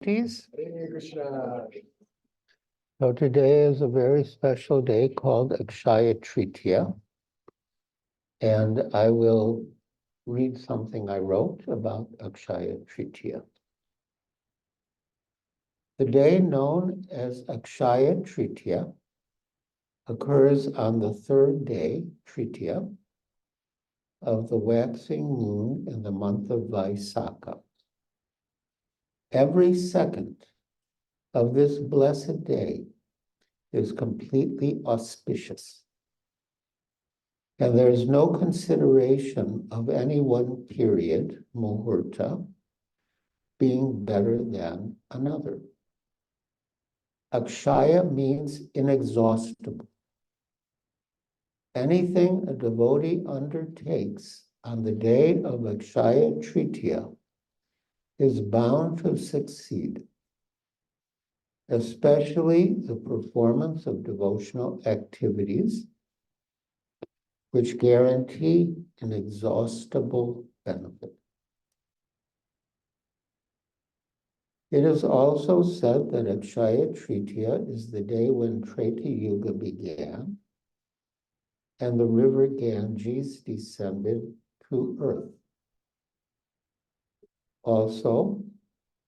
Please. Hare Krishna. So today is a very special day called Akshaya Tritiya. And I will read something I wrote about Akshaya Tritiya. The day known as Akshaya Tritiya occurs on the third day, Tritiya, of the waxing moon in the month of Vaisakha. Every second of this blessed day is completely auspicious. And there is no consideration of any one period, muhurta, being better than another. Akshaya means inexhaustible. Anything a devotee undertakes on the day of Akshaya Tritiya is bound to succeed, especially the performance of devotional activities, which guarantee inexhaustible benefit. It is also said that Akshaya Tritiya is the day when Treta Yuga began and the river Ganges descended to earth. Also,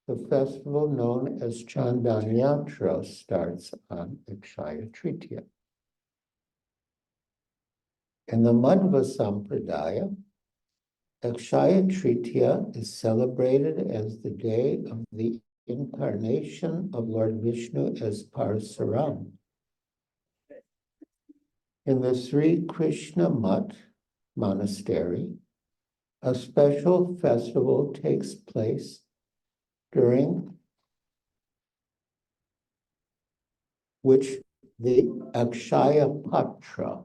the festival known as Chandanyatra starts on Akshaya Tritiya. In the Madhva Sampradaya, Akshaya Tritiya is celebrated as the day of the incarnation of Lord Vishnu as Parasuram. In the Sri Krishna Mutt monastery, a special festival takes place during which the Akshaya Patra,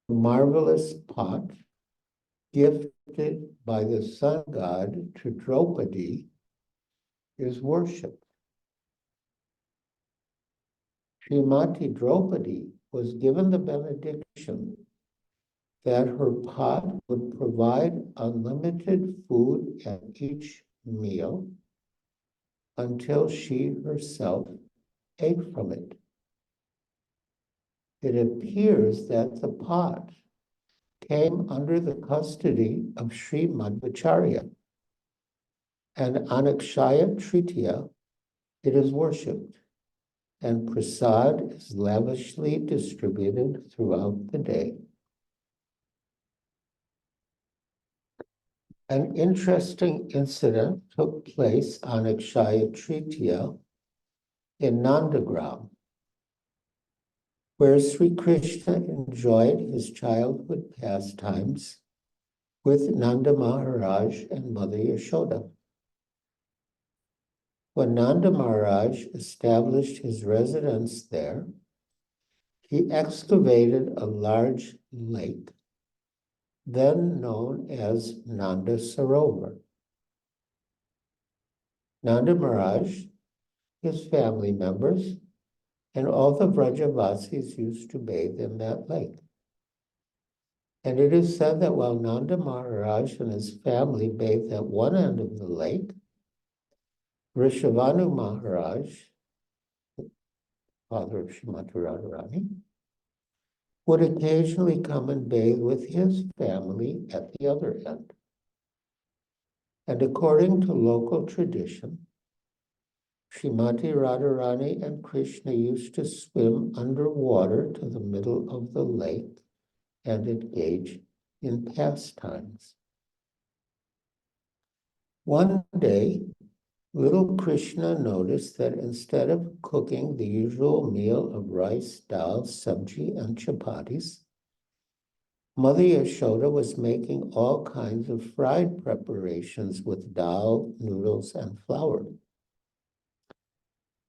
a marvelous pot gifted by the sun god to Draupadi, is worshipped. Srimati Draupadi was given the benediction that her pot would provide unlimited food at each meal until she herself ate from it. It appears that the pot came under the custody of Sri Madhvacharya, and on Akshaya Tritiya it is worshipped, and prasad is lavishly distributed throughout the day. An interesting incident took place on Akshaya Tritiya in Nandagram, where Sri Krishna enjoyed his childhood pastimes with Nanda Maharaj and Mother Yashoda. When Nanda Maharaj established his residence there, he excavated a large lake, then known as Nanda Sarovar. Nanda Maharaj, his family members, and all the Vrajavasis used to bathe in that lake. And it is said that while Nanda Maharaj and his family bathed at one end of the lake, Rishabhanu Maharaj, father of Srimati Radharani, would occasionally come and bathe with his family at the other end. And according to local tradition, Srimati Radharani and Krishna used to swim underwater to the middle of the lake and engage in pastimes. One day, little Krishna noticed that instead of cooking the usual meal of rice, dal, sabji, and chapatis, Mother Yashoda was making all kinds of fried preparations with dal, noodles, and flour.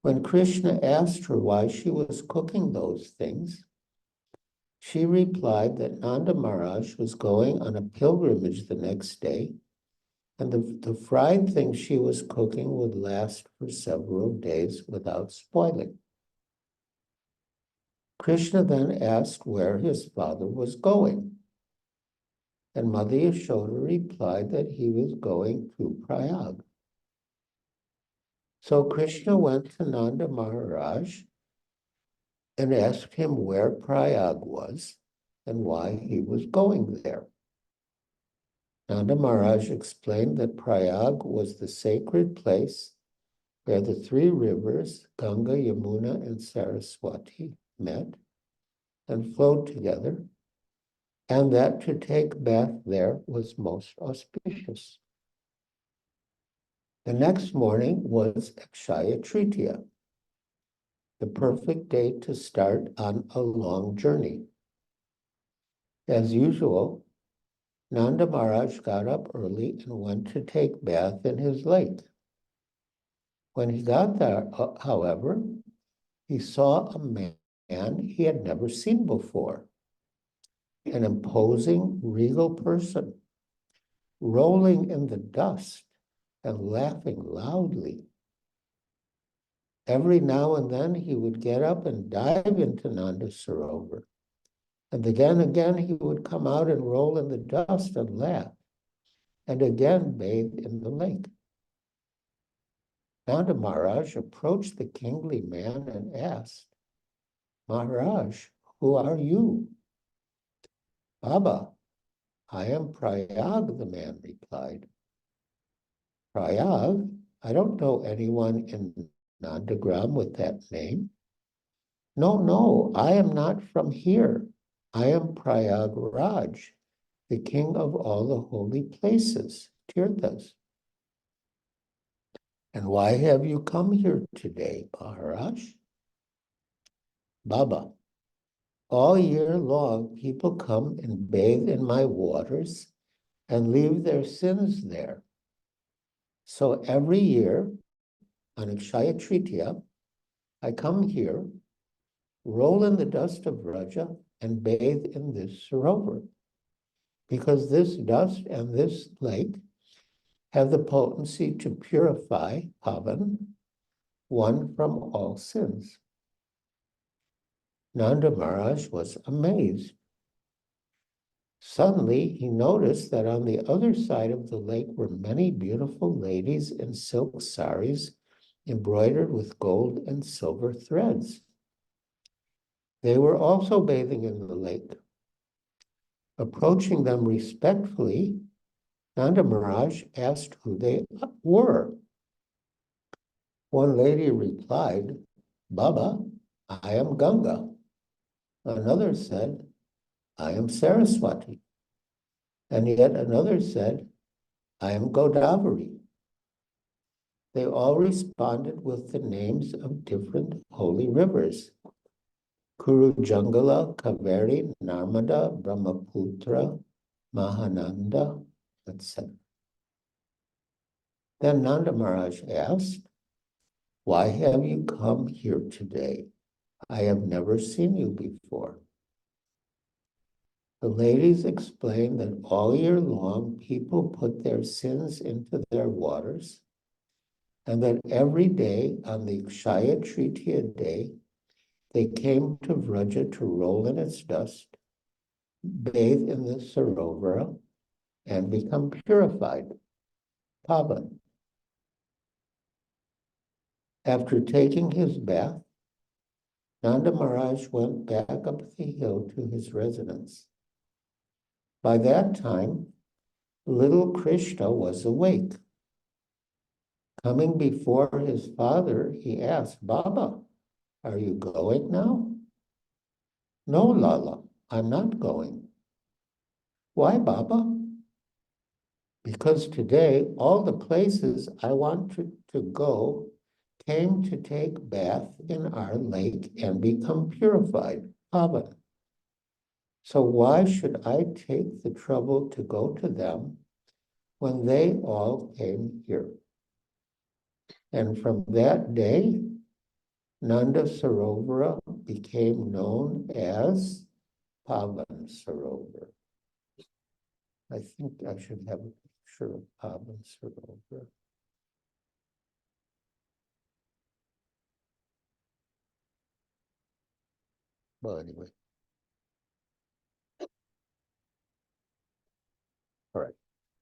When Krishna asked her why she was cooking those things, she replied that Nanda Maharaj was going on a pilgrimage the next day, and the fried things she was cooking would last for several days without spoiling. Krishna then asked where his father was going, and Mother Yashoda replied that he was going to Prayag. So Krishna went to Nanda Maharaj and asked him where Prayag was and why he was going there. Nanda Maharaj explained that Prayag was the sacred place where the three rivers, Ganga, Yamuna, and Saraswati, met and flowed together, and that to take bath there was most auspicious. The next morning was Akshaya Tritiya, the perfect day to start on a long journey. As usual, Nanda Maharaj got up early and went to take bath in his lake. When he got there, however, he saw a man he had never seen before, an imposing, regal person, rolling in the dust and laughing loudly. Every now and then he would get up and dive into Nanda Sarovar. And again he would come out and roll in the dust and laugh, and again bathe in the lake. Nanda Maharaj approached the kingly man and asked, Maharaj, who are you? Baba, I am Prayag, the man replied. Prayag? I don't know anyone in Nandagram with that name. No, I am not from here. I am Prayagraj, the king of all the holy places, Tirthas. And why have you come here today, Maharaj? Baba, all year long people come and bathe in my waters and leave their sins there. So every year on Akshaya Tritiya, I come here, roll in the dust of Raja, and bathe in this Sarovar. Because this dust and this lake have the potency to purify Pavan, one from all sins. Nanda Maharaj was amazed. Suddenly, he noticed that on the other side of the lake were many beautiful ladies in silk saris embroidered with gold and silver threads. They were also bathing in the lake. Approaching them respectfully, Nanda Maharaj asked who they were. One lady replied, Baba, I am Ganga. Another said, I am Saraswati. And yet another said, I am Godavari. They all responded with the names of different holy rivers, Kurujangala, Kaveri, Narmada, Brahmaputra, Mahananda, etc. Then Nanda Maharaj asked, why have you come here today? I have never seen you before. The ladies explained that all year long people put their sins into their waters, and that every day on the Kshaya Tritiya day, they came to Vraja to roll in its dust, bathe in the Sarovara, and become purified, Pavan. After taking his bath, Nanda Maharaj went back up the hill to his residence. By that time, little Krishna was awake. Coming before his father, he asked, Baba, are you going now? No, Lala, I'm not going. Why, Baba? Because today all the places I want to go came to take bath in our lake and become purified, Baba. So why should I take the trouble to go to them when they all came here? And from that day, Nanda Sarovara became known as Pavan Sarovar. I think I should have a picture of Pavan Sarovar. Well, anyway. All right.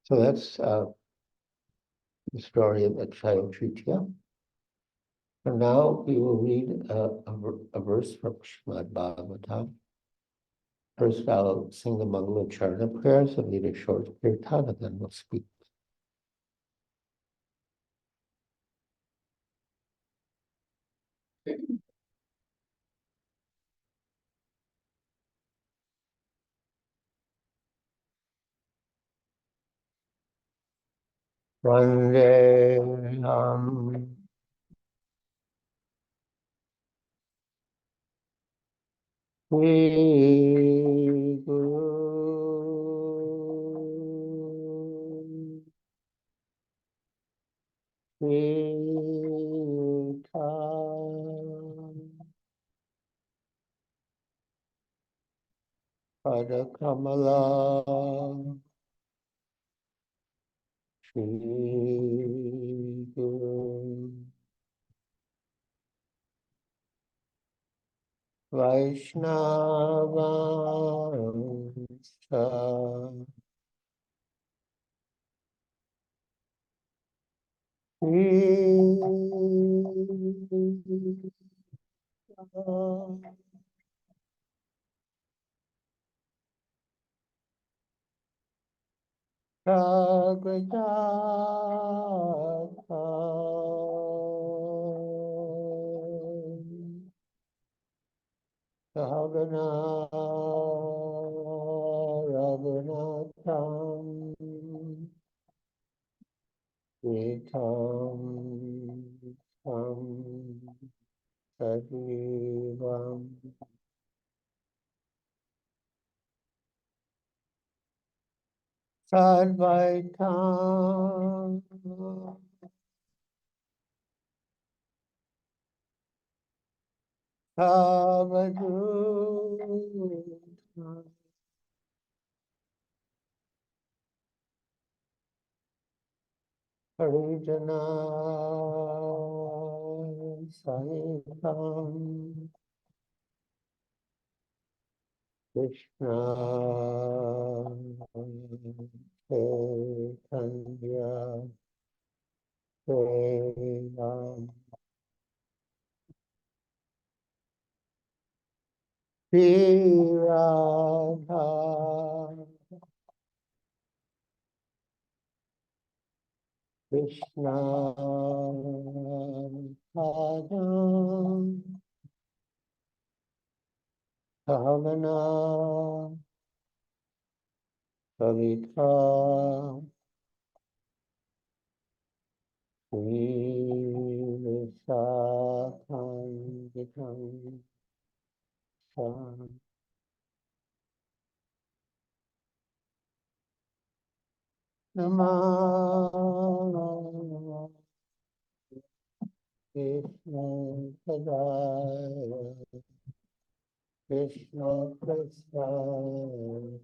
So that's the story of Akshaya Tritiya. And now we will read a verse from Srimad Bhagavatam. First, I'll sing the Mangalacharna prayers and read a short kirtana, then we'll speak. Vandeham Shri Guru Padakamala Shri Guru Vaishnava Sahagana Raghunatham Vitam Tam Sadivam Sadvaitam Savadutam Harijana Sahitam Krishna Chaitanya Devam Sri Radha Krishna Padam Bhavana Savita Sri Visakham Namah Krishna Padaya Krishna Prasad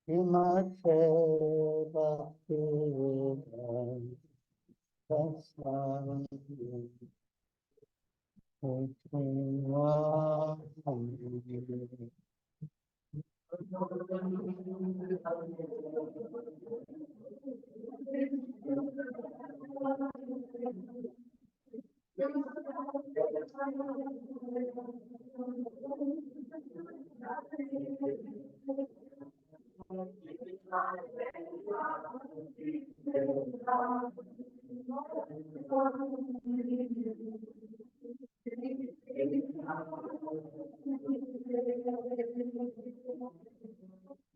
Himate Bhakti Vedanta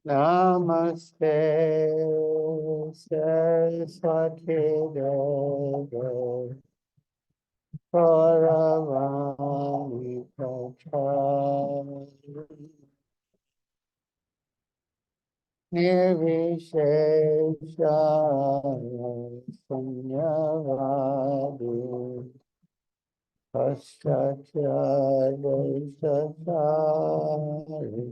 Namaste Saraswati Devi Gauravani Prachari Nirvishesha Sunyavadi Paschatya Deshatari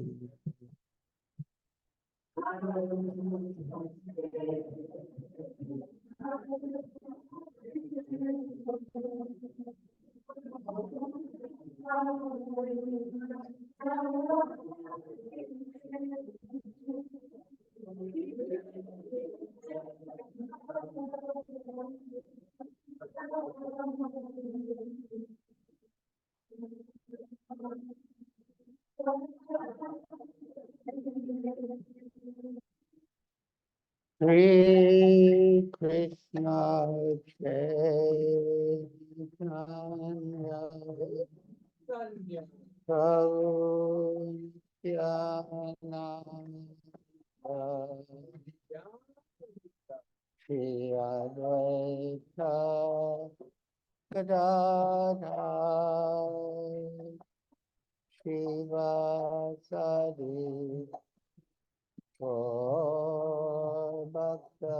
Shri Krishna Chaitanya Prabhu Nityananda Shri Advaita Gadadhar Shivasadi Gaur Bhakta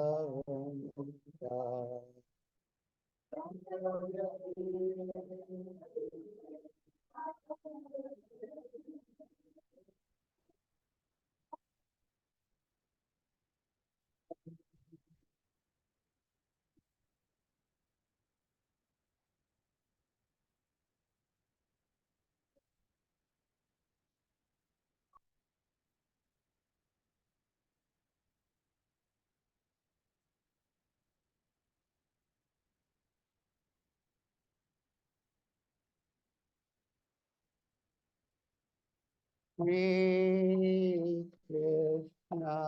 Shri Krishna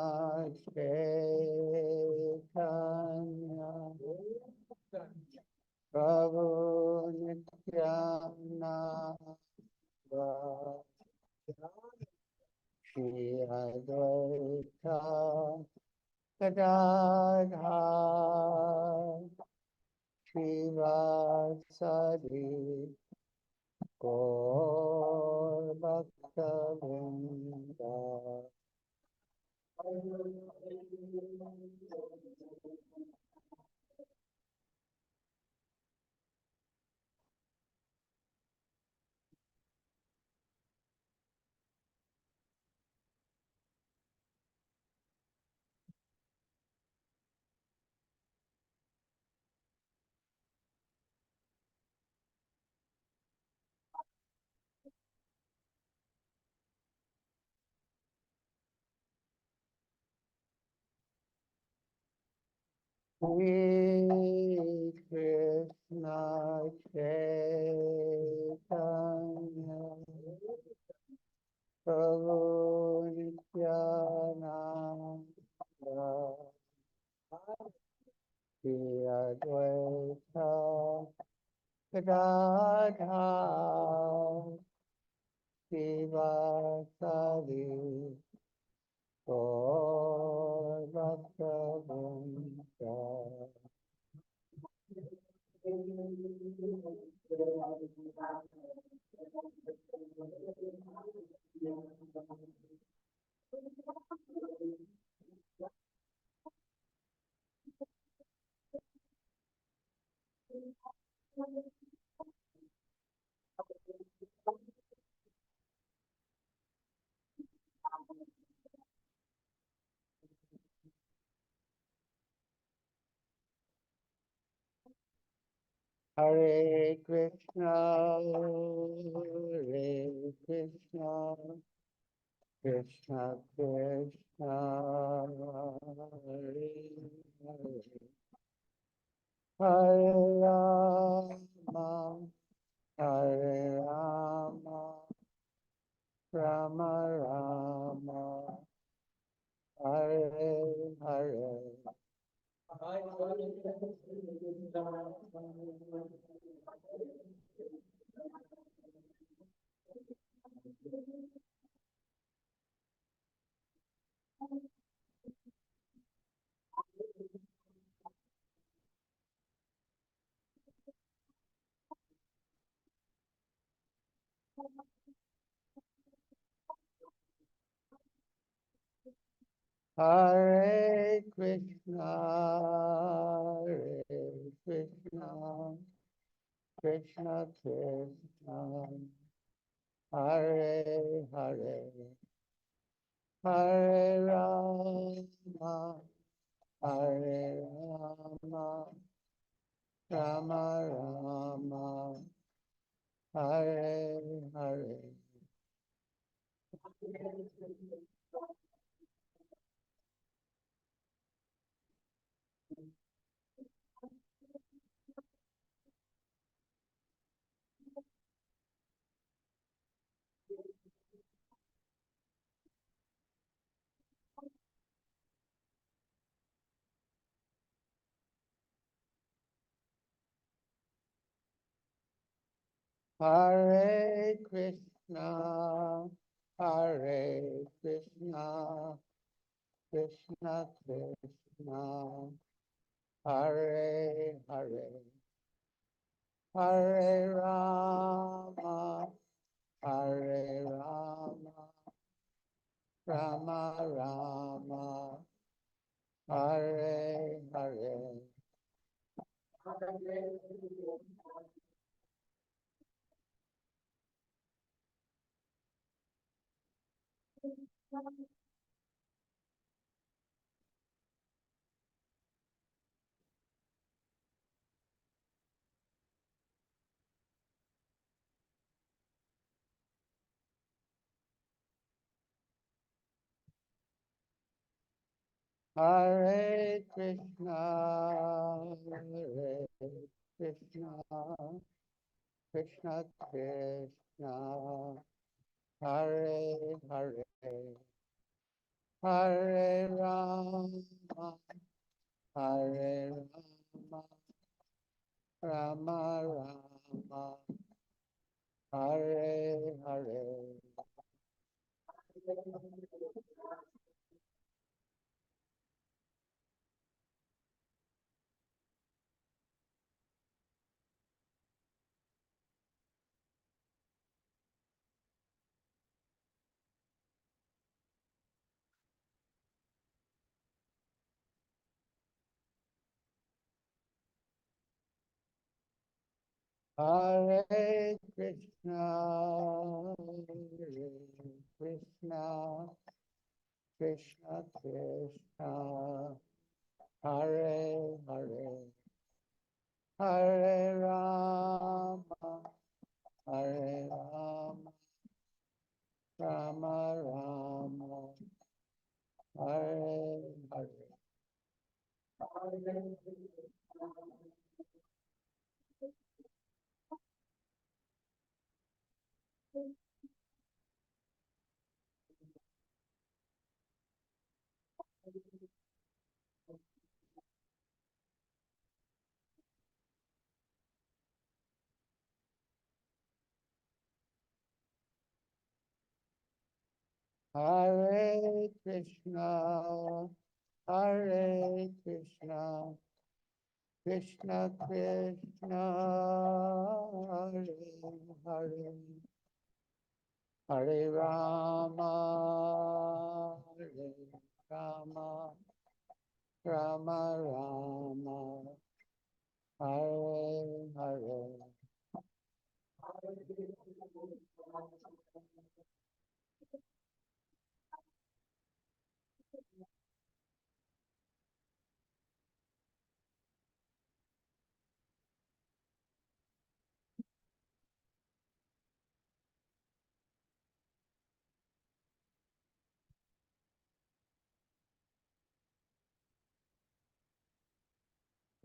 Chaitanya Prabhu Nityananda Shri Advaita Gadadhar Shivasadi Gaur Bhakta Shri Krishna Chaitanya Prabhu Nityananda Shri Advaita Gadadhar Sivasadi Gaur Bhakta Hare Krishna, Hare Krishna, Krishna Krishna, Hare Hare, Hare Rama, Hare Rama, Rama Rama, Hare Hare. Hare Krishna, Hare Krishna, Krishna Krishna, Hare Hare, Hare Rama, Hare Rama, Rama Rama, Hare Hare. Hare Krishna, Hare Krishna, Krishna Krishna, Hare Hare, Hare Rama, Hare Rama, Rama Rama, Hare Hare. Hare Krishna, Hare Krishna, Krishna Krishna, Hare Hare, Hare Rama, Hare Rama, Rama Rama, Hare Hare. Hare Krishna, Hare Krishna, Krishna Krishna, Hare Hare, Hare Rama, Hare Rama, Rama Rama, Hare Hare. Hare Krishna, Hare Krishna, Krishna Krishna, Hare Hare, Hare Rama, Hare Rama, Rama Rama, Hare Hare.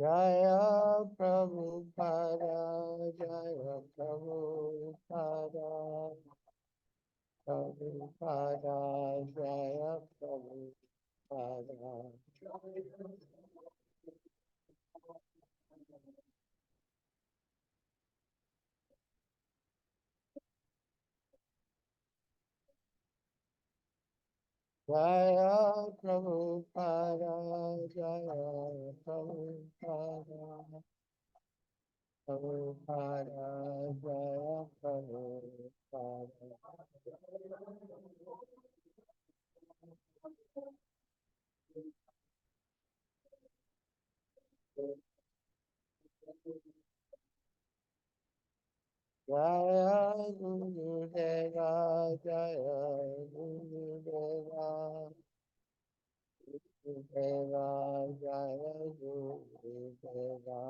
Jaya Prabhupada, Jaya Prabhupada, Prabhupada, Jaya Prabhupada. Jaya Prabhupada, Jaya Prabhupada, Prabhupada, Jaya Prabhupada. Jaya Guru Deva, Jaya Guru Deva, Guru Deva, Jaya Guru Deva.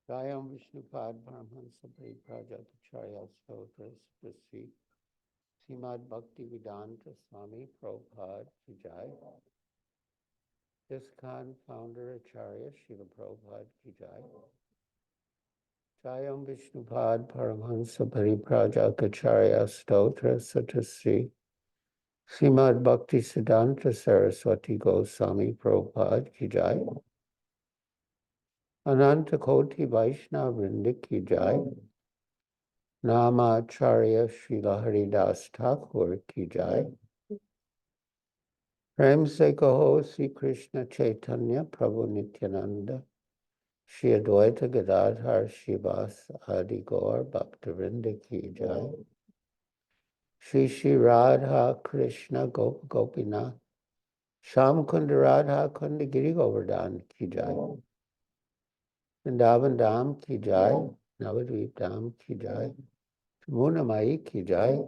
Jayam Vishnupad Brahmansa Prajatacharya Stotras Prasi Srimad Bhakti Vedanta Swami Prabhupada Ki Jai. ISKCON founder Acharya Srila Prabhupada Ki Jai. Jayam Vishnupad Paramhansa Pariprajakacharya Stotra Satasri Srimad Bhakti Siddhanta Saraswati Goswami Prabhupada Ki Jai Ananta Koti Vaishnava Vrinda Ki Jai Namacharya Srila Haridas Thakur Ki Jai Prem Se Kaho Sri Krishna Chaitanya Prabhu Nityananda Shri Advaita Gadadhar Shivas Adi Gaur Bhaktivinoda Ki Jai Shri Shri Radha Krishna Gop Gopinath Sham Kunda Radha Kunda Giri Govardhan Ki Jai Vrindavan Dham Ki Jai Navadvip Dham Ki Jai Jamuna Mai Ki Jai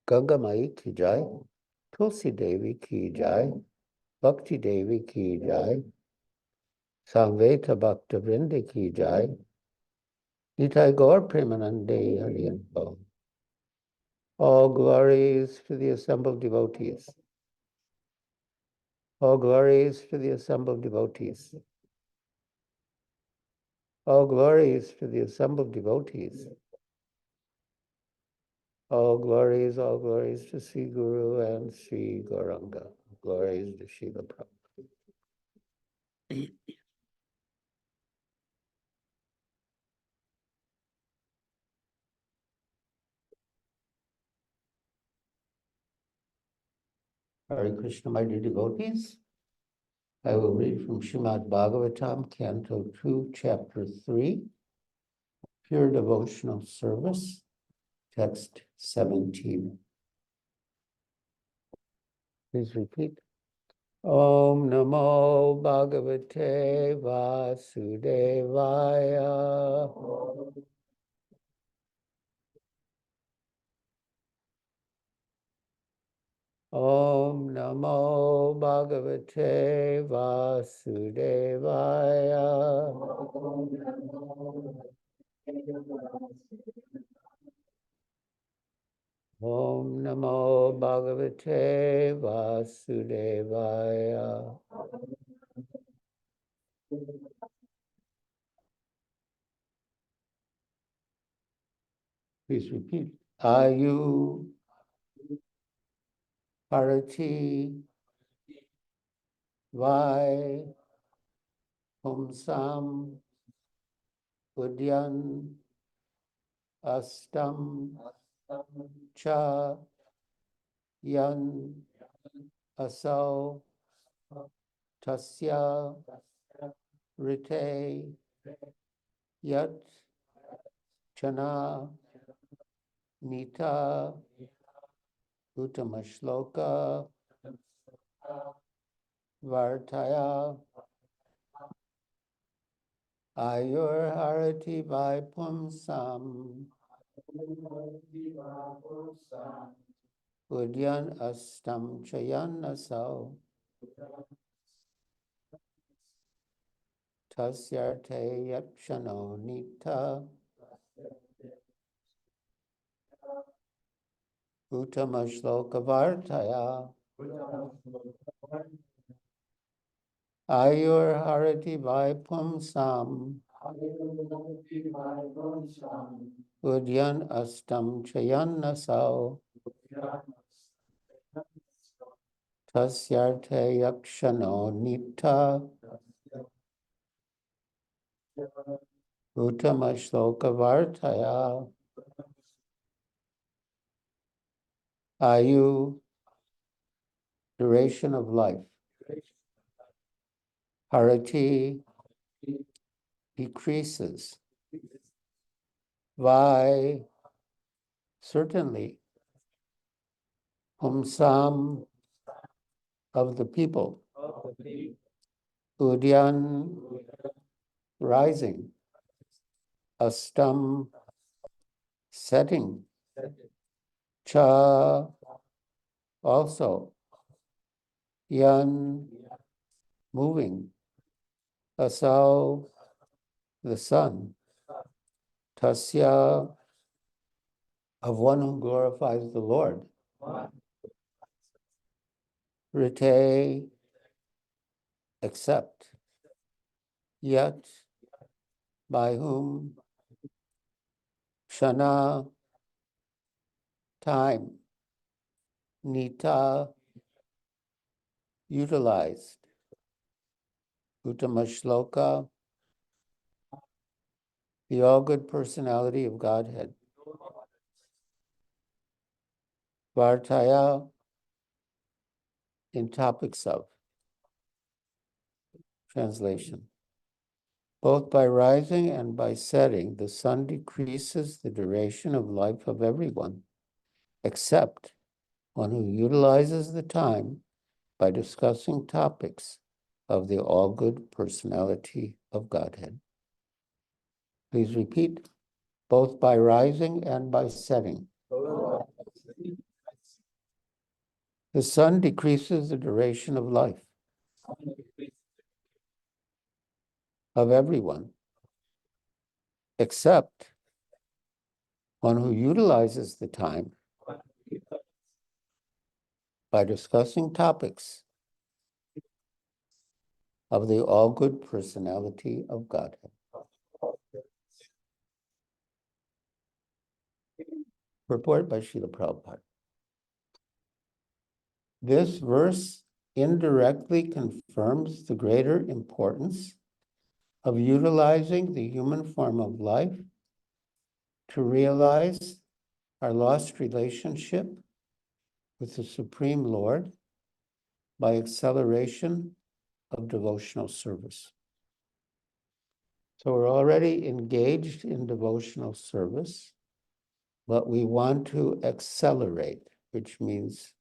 Ganga Mai Ki Jai Tulsi Devi Ki Jai Bhakti Devi Ki Jai Samveta Bhakta Vrinda Ki Jai Nitai Gaur Premanande Hariyambo. All glories to the assembled devotees. All glories to the assembled devotees. All glories to the assembled devotees. All glories to Sri Guru and Sri Gauranga. Glories to Srila Prabhupada. Hare Krishna, my dear devotees. I will read from Srimad Bhagavatam, Canto 2, Chapter 3, Pure Devotional Service, Text 17. Please repeat. Om Namo Bhagavate Vasudevaya. Om Namo Bhagavate Vasudevaya. Om Namo Bhagavate Vasudevaya. Please repeat. Ayu Parati Vai Humsam Udyan Astam Cha Yan Asau Tasya Rite Yat Chana Nita Uttamashloka Vartaya Ayur Harati Vaipumsam Udyan Astam Chayan Asau Tasyarte Yakshano Nita Uttamashloka Vartaya Ayur Harati Vaipumsam Udyan Astam Chayan Asau Tasyarte Yakshano Nita Uttamashloka Vartaya Ayu, duration of life. Harati, decreases. Vai, certainly. Humsam, of the people. Udyan, rising. Astam, setting. Cha, also. Yan, moving. Asau, the sun. Tasya, of one who glorifies the Lord. Rite, except. Yet, by whom? Shana, time. Nita, utilized. Uttama Shloka, the all-good personality of Godhead. Vartaya, in topics of. Translation. Both by rising and by setting, the sun decreases the duration of life of everyone, except one who utilizes the time by discussing topics of the all-good personality of Godhead. Please repeat, both by rising and by setting. The sun decreases the duration of life of everyone, except one who utilizes the time by discussing topics of the all-good personality of Godhead. Report by Srila Prabhupada. This verse indirectly confirms the greater importance of utilizing the human form of life to realize our lost relationship with the Supreme Lord by acceleration of devotional service. So we're already engaged in devotional service, but we want to accelerate, which means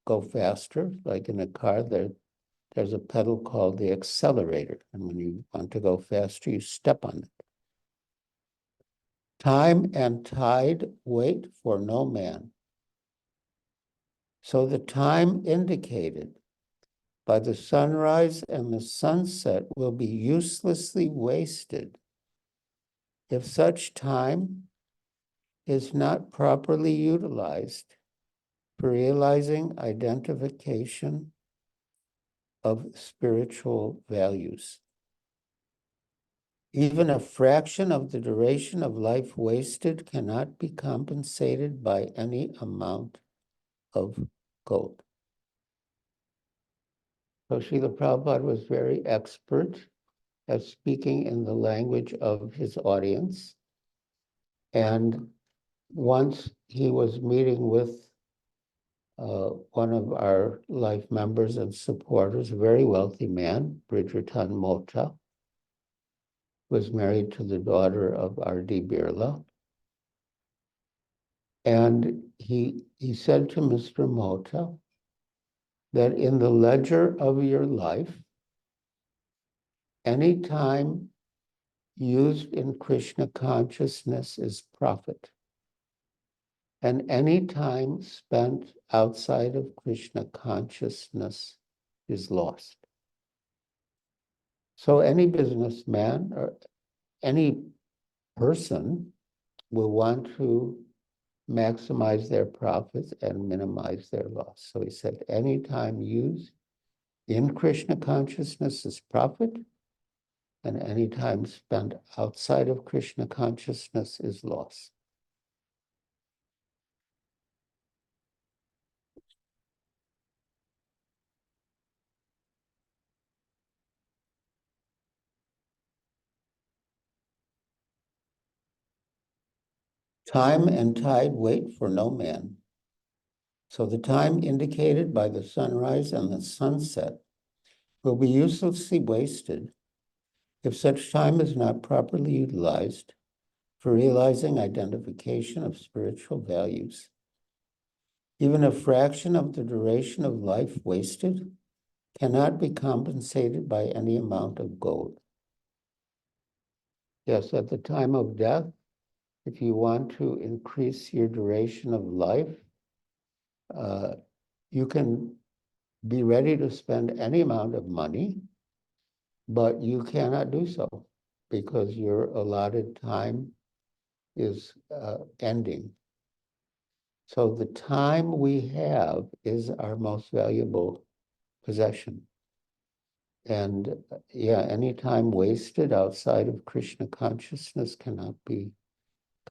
go faster. Like in a car, there's a pedal called the accelerator. And when you want to go faster, you step on it. Time and tide wait for no man. So the time indicated by the sunrise and the sunset will be uselessly wasted if such time is not properly utilized for realizing identification of spiritual values. Even a fraction of the duration of life wasted cannot be compensated by any amount of gold. So Srila Prabhupada was very expert at speaking in the language of his audience. And once he was meeting with one of our life members and supporters, a very wealthy man, Bridgerton Mota, was married to the daughter of R.D. Birla. And he said to Mr. Mota that in the ledger of your life, any time used in Krishna consciousness is profit. And any time spent outside of Krishna consciousness is lost. So any businessman or any person will want to maximize their profits and minimize their loss. So he said, any time used in Krishna consciousness is profit, and any time spent outside of Krishna consciousness is loss. Time and tide wait for no man. So the time indicated by the sunrise and the sunset will be uselessly wasted if such time is not properly utilized for realizing identification of spiritual values. Even a fraction of the duration of life wasted cannot be compensated by any amount of gold. Yes, at the time of death, if you want to increase your duration of life, you can be ready to spend any amount of money, but you cannot do so because your allotted time is ending. So the time we have is our most valuable possession. And yeah, any time wasted outside of Krishna consciousness cannot be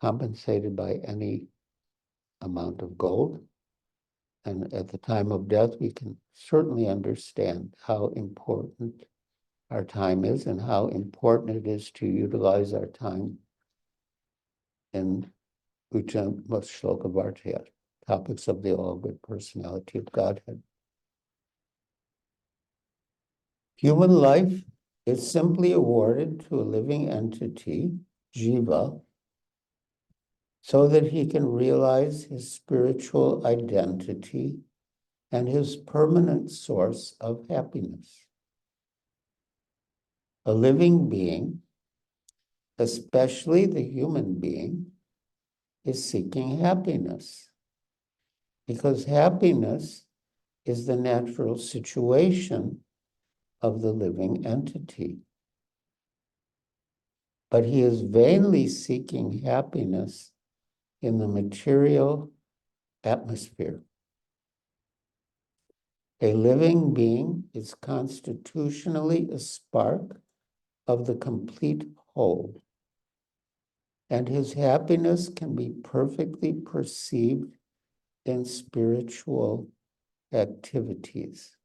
compensated by any amount of gold. And at the time of death, we can certainly understand how important our time is and how important it is to utilize our time in Ujjhana Shloka Vartaya, topics of the all-good personality of Godhead. Human life is simply awarded to a living entity, Jiva, so that he can realize his spiritual identity and his permanent source of happiness. A living being, especially the human being, is seeking happiness, because happiness is the natural situation of the living entity. But he is vainly seeking happiness in the material atmosphere. A living being is constitutionally a spark of the complete whole, and his happiness can be perfectly perceived in spiritual activities.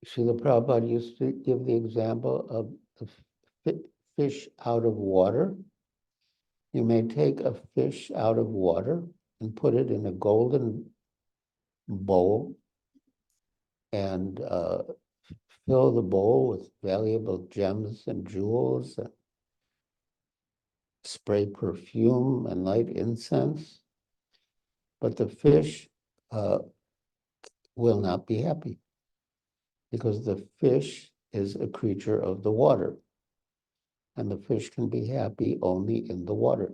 Srila Prabhupada used to give the example of the fish out of water. You may take a fish out of water and put it in a golden bowl and fill the bowl with valuable gems and jewels, and spray perfume and light incense. But the fish will not be happy, because the fish is a creature of the water, and the fish can be happy only in the water.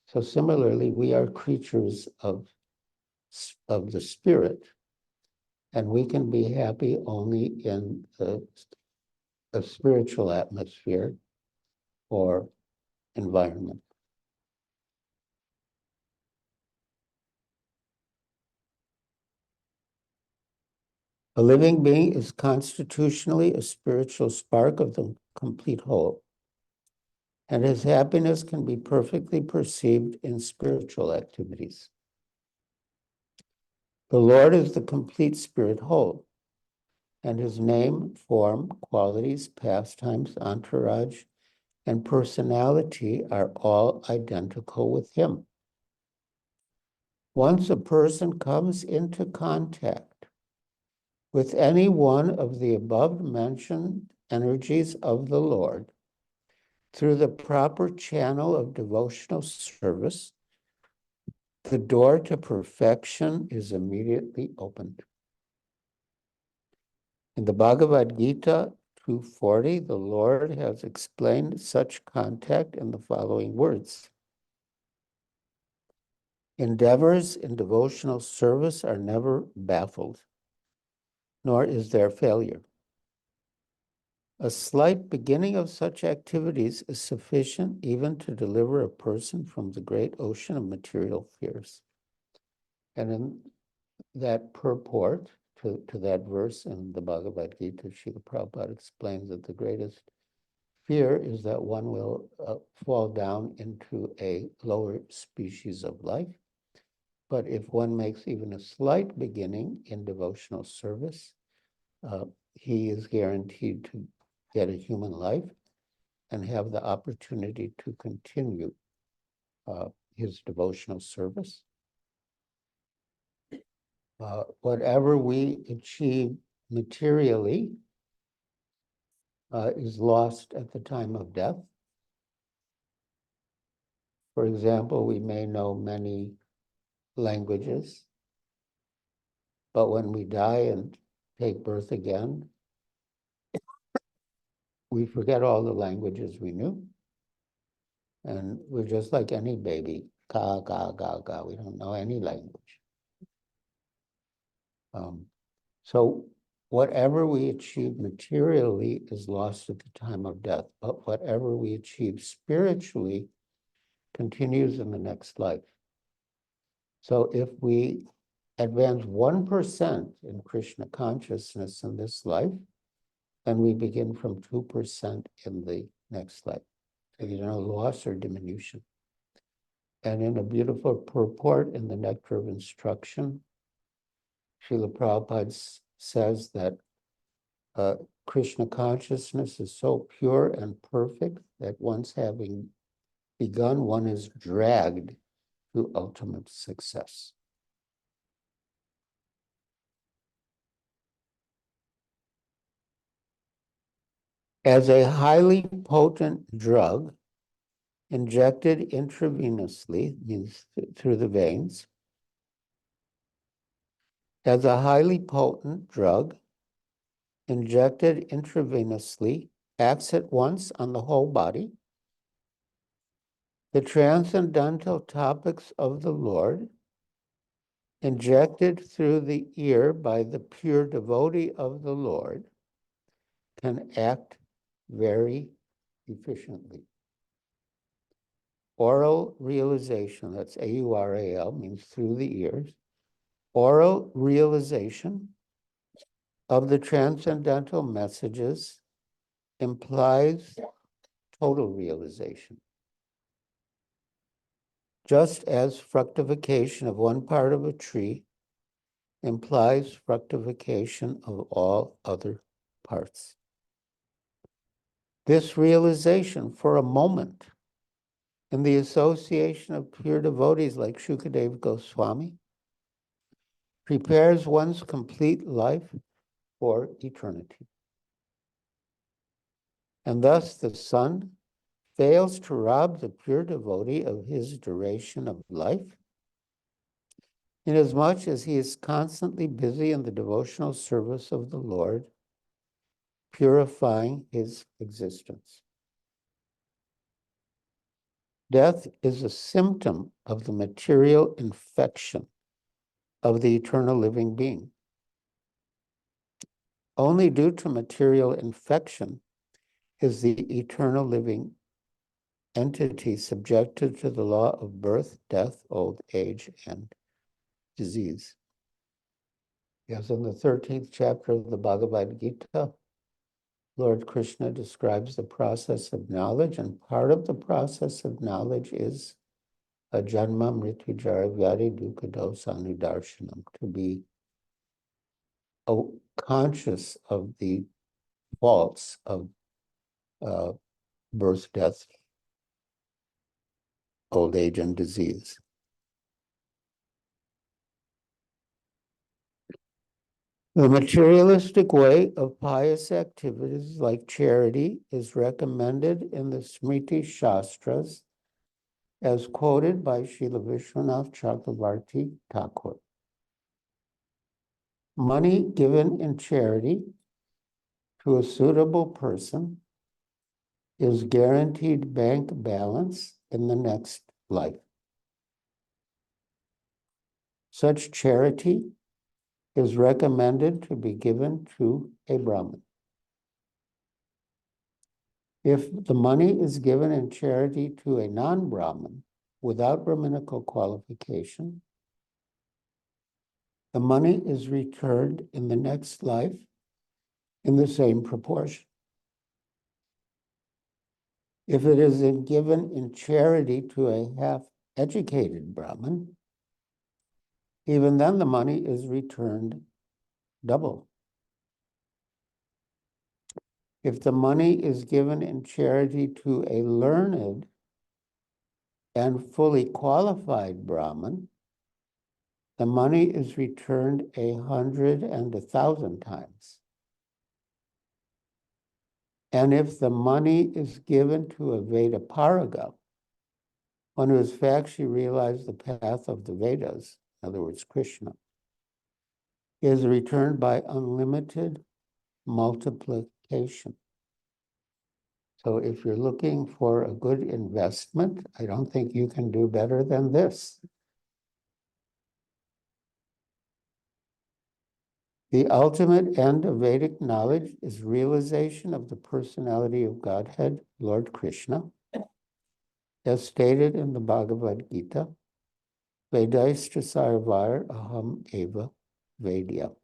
So similarly, we are creatures of the spirit, and we can be happy only in a spiritual atmosphere or environment. A living being is constitutionally a spiritual spark of the complete whole, and his happiness can be perfectly perceived in spiritual activities. The Lord is the complete spirit whole, and his name, form, qualities, pastimes, entourage, and personality are all identical with him. Once a person comes into contact with any one of the above-mentioned energies of the Lord through the proper channel of devotional service, the door to perfection is immediately opened. In the Bhagavad Gita 240, the Lord has explained such contact in the following words. Endeavors in devotional service are never baffled, nor is there failure. A slight beginning of such activities is sufficient even to deliver a person from the great ocean of material fears. And in that purport to that verse in the Bhagavad Gita, Srila Prabhupada explains that the greatest fear is that one will fall down into a lower species of life. But if one makes even a slight beginning in devotional service, he is guaranteed to get a human life and have the opportunity to continue his devotional service. Whatever we achieve materially is lost at the time of death. For example, we may know many languages, but when we die and take birth again, we forget all the languages we knew. And we're just like any baby, ga, ga, ga, ga. We don't know any language. So whatever we achieve materially is lost at the time of death, but whatever we achieve spiritually continues in the next life. So if we advance 1% in Krishna consciousness in this life, then we begin from 2% in the next life. loss or diminution. And in a beautiful purport in the Nectar of Instruction, Srila Prabhupada says that Krishna consciousness is so pure and perfect that once having begun, one is dragged to ultimate success. As a highly potent drug injected intravenously, means through the veins, as a highly potent drug injected intravenously acts at once on the whole body, the transcendental topics of the Lord, injected through the ear by the pure devotee of the Lord, can act very efficiently. Oral realization, that's A-U-R-A-L, means through the ears. Oral realization of the transcendental messages implies total realization. Just as fructification of one part of a tree implies fructification of all other parts. This realization for a moment in the association of pure devotees like Shukadeva Goswami prepares one's complete life for eternity. And thus the sun fails to rob the pure devotee of his duration of life, inasmuch as he is constantly busy in the devotional service of the Lord, purifying his existence. Death is a symptom of the material infection of the eternal living being. Only due to material infection is the eternal living entity subjected to the law of birth, death, old age, and disease. Yes, in the 13th chapter of the Bhagavad Gita, Lord Krishna describes the process of knowledge, and part of the process of knowledge is a janma mritu jara vyadi dukkha dosa anudarshanam, to be conscious of the faults of birth, death, old age, and disease. The materialistic way of pious activities like charity is recommended in the Smriti Shastras as quoted by Srila Vishwanath Chakravarti Thakur. Money given in charity to a suitable person is guaranteed bank balance in the next life. Such charity is recommended to be given to a Brahmin. If the money is given in charity to a non-Brahmin without Brahminical qualification, the money is returned in the next life in the same proportion. If it is given in charity to a half-educated Brahmin, even then the money is returned double. If the money is given in charity to a learned and fully qualified Brahmin, the money is returned 100 and 1,000 times. And if the money is given to a Vedaparaga, one who has factually realized the path of the Vedas, in other words, Krishna, is returned by unlimited multiplication. So if you're looking for a good investment, I don't think you can do better than this. The ultimate end of Vedic knowledge is realization of the personality of Godhead, Lord Krishna, as stated in the Bhagavad Gita, Vedaistra sarvar aham eva vedya.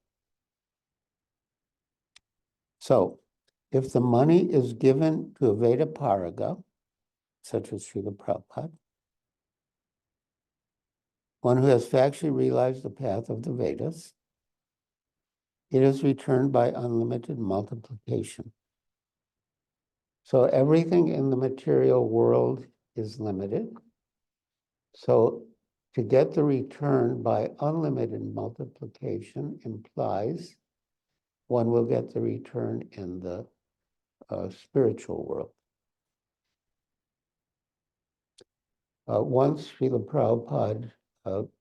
So, if the money is given to a Vedaparaga, such as Srila Prabhupada, one who has factually realized the path of the Vedas, it is returned by unlimited multiplication. So everything in the material world is limited. So to get the return by unlimited multiplication implies one will get the return in the spiritual world. Once Srila Prabhupada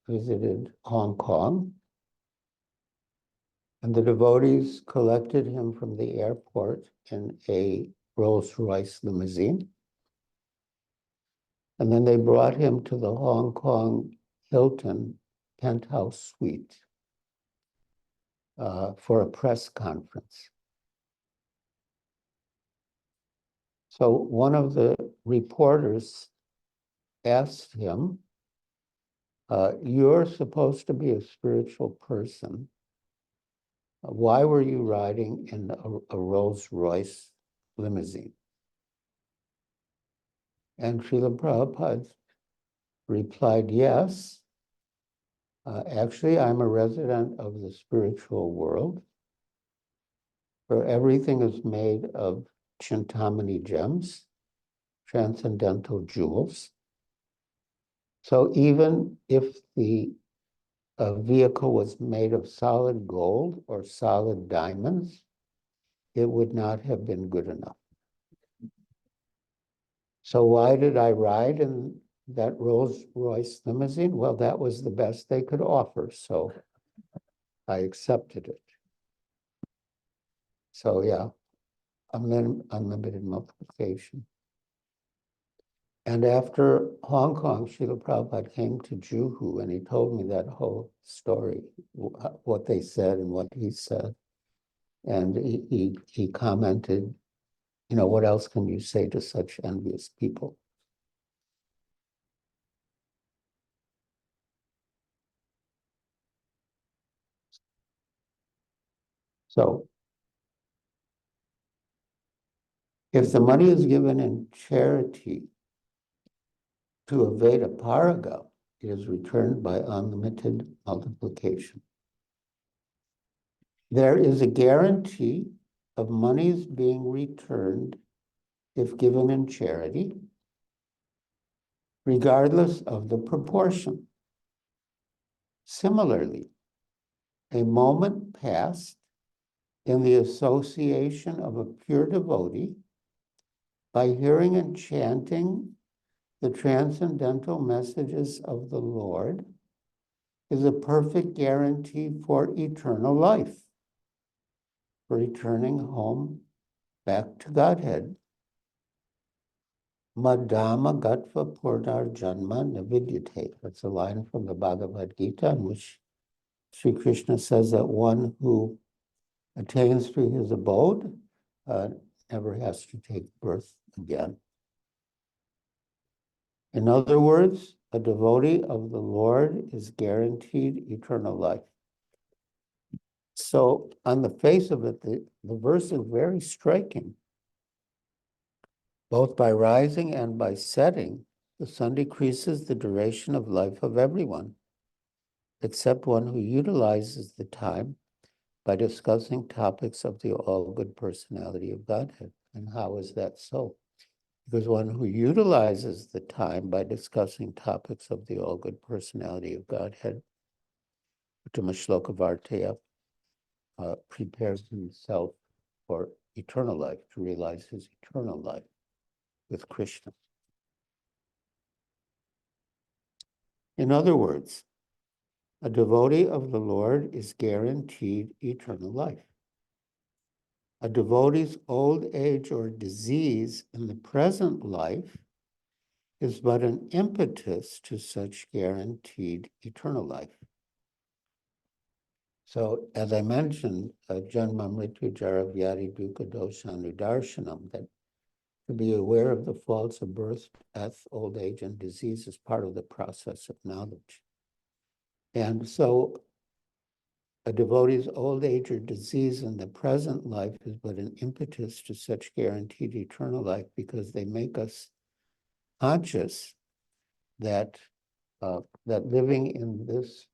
visited Hong Kong, and the devotees collected him from the airport in a Rolls-Royce limousine. And then they brought him to the Hong Kong Hilton penthouse suite for a press conference. So one of the reporters asked him, you're supposed to be a spiritual person. Why were you riding in a Rolls-Royce limousine? And Srila Prabhupada replied, yes. Actually, I'm a resident of the spiritual world, where everything is made of Chintamani gems, transcendental jewels. So even if the vehicle was made of solid gold or solid diamonds, it would not have been good enough. So why did I ride in that Rolls-Royce limousine? Well, that was the best they could offer, so I accepted it. So yeah, unlimited multiplication. And after Hong Kong, Srila Prabhupada came to Juhu and he told me that whole story, what they said and what he said. And he commented, you know, what else can you say to such envious people? So if the money is given in charity to a Veda Paraga, it is returned by unlimited multiplication. There is a guarantee of monies being returned if given in charity, regardless of the proportion. Similarly, a moment passed in the association of a pure devotee by hearing and chanting the transcendental messages of the Lord is a perfect guarantee for eternal life, for returning home back to Godhead. Madhama gatva purnar janma navidyate. That's a line from the Bhagavad Gita in which Sri Krishna says that one who attains to his abode never has to take birth again. In other words, a devotee of the Lord is guaranteed eternal life. So on the face of it, the verse is very striking. Both by rising and by setting, the sun decreases the duration of life of everyone, except one who utilizes the time by discussing topics of the all-good personality of Godhead. And how is that so? Because one who utilizes the time by discussing topics of the all-good personality of Godhead, Uttama Shloka Vartaya, prepares himself for eternal life, to realize his eternal life with Krishna. In other words, a devotee of the Lord is guaranteed eternal life. A devotee's old age or disease in the present life is but an impetus to such guaranteed eternal life. So, as I mentioned, Janma Mrityu Jara Vyadi Dukkha Dosha Darshanam, that to be aware of the faults of birth, death, old age, and disease is part of the process of knowledge. And so a devotee's old age or disease in the present life is but an impetus to such guaranteed eternal life because they make us conscious that that living in this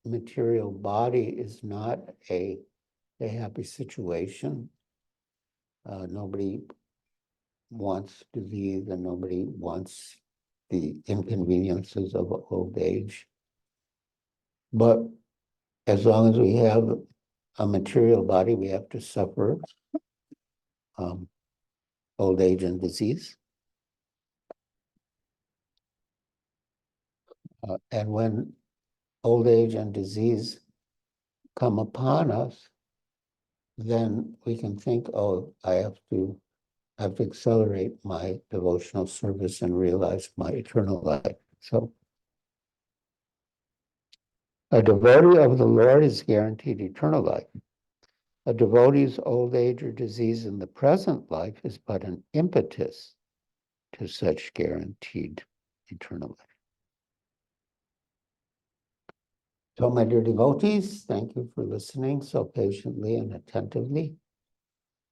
material body is not a happy situation. Nobody wants disease and nobody wants the inconveniences of old age. But as long as we have a material body, we have to suffer old age and disease. And when old age and disease come upon us, then we can think, oh, I have to accelerate my devotional service and realize my eternal life. So a devotee of the Lord is guaranteed eternal life. A devotee's old age or disease in the present life is but an impetus to such guaranteed eternal life. So, my dear devotees, thank you for listening so patiently and attentively.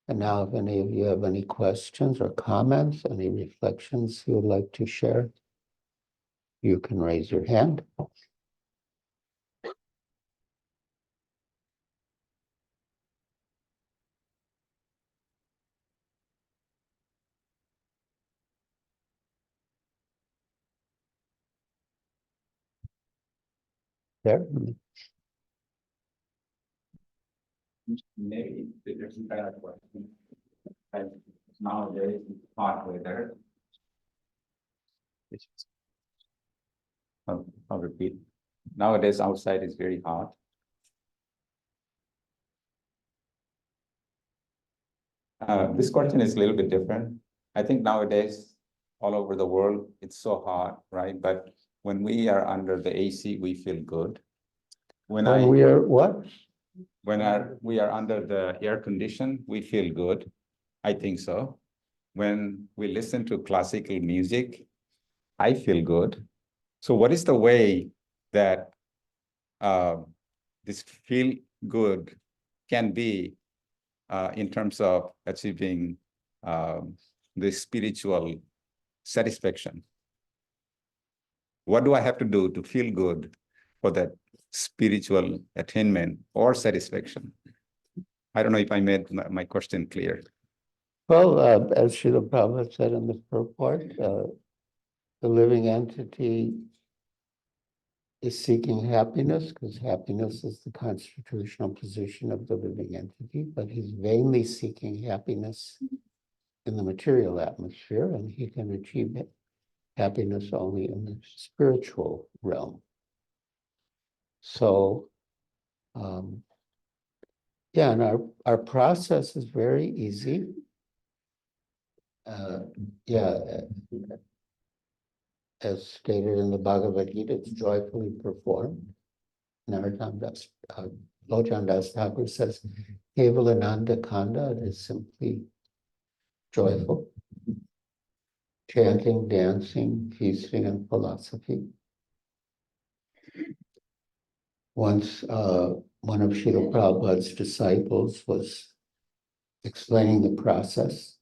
And now, if any of you have any questions or comments, any reflections you would like to share, you can raise your hand. There. Maybe there's a better question. Like nowadays, hot weather. I'll repeat. Nowadays, outside is very hot. This question is a little bit different. I think nowadays, all over the world, it's so hot, right? But when we are under the AC, we feel good. When we are what? When we are under the air condition, we feel good. I think so. When we listen to classical music, I feel good. So what is the way that this feel good can be in terms of achieving the spiritual satisfaction? What do I have to do to feel good for that spiritual attainment or satisfaction? I don't know if I made my question clear. Well, as Srila Prabhupada said in the purport, the living entity is seeking happiness because happiness is the constitutional position of the living entity, but he's vainly seeking happiness in the material atmosphere, and he can achieve happiness only in the spiritual realm. So, yeah, and our process is very easy. As stated in the Bhagavad Gita, it's joyfully performed. Narottam Das, Lochand Das Thakur says, Kevalananda Kanda, it is simply joyful. Chanting, dancing, feasting, and philosophy. Once one of Srila Prabhupada's disciples was explaining the process,